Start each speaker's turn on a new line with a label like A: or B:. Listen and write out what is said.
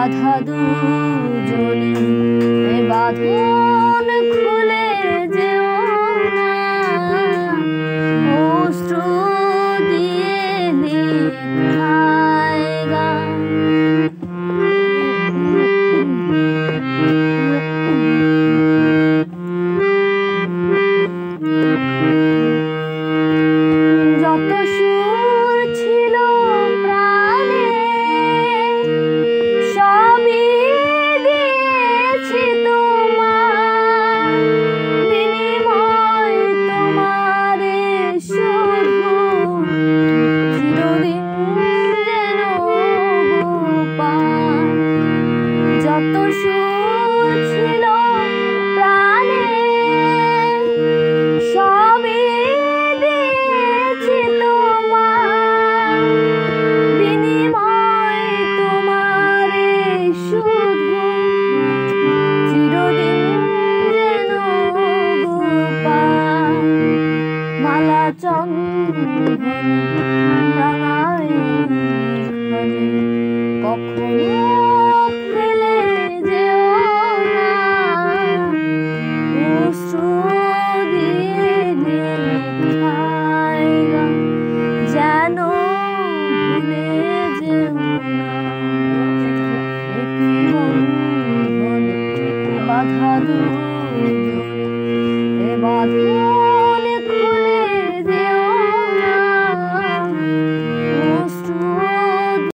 A: বাধা দুজনে বাঁধন খুলে যেও না, অশ্রু দিয়ে লিখায় গান। যত সুর ছিল প্রাণে সবই দিয়েছি তোমার, বিনিময় তোমারে শুধু চিরদিন যেন পাই। যত সুর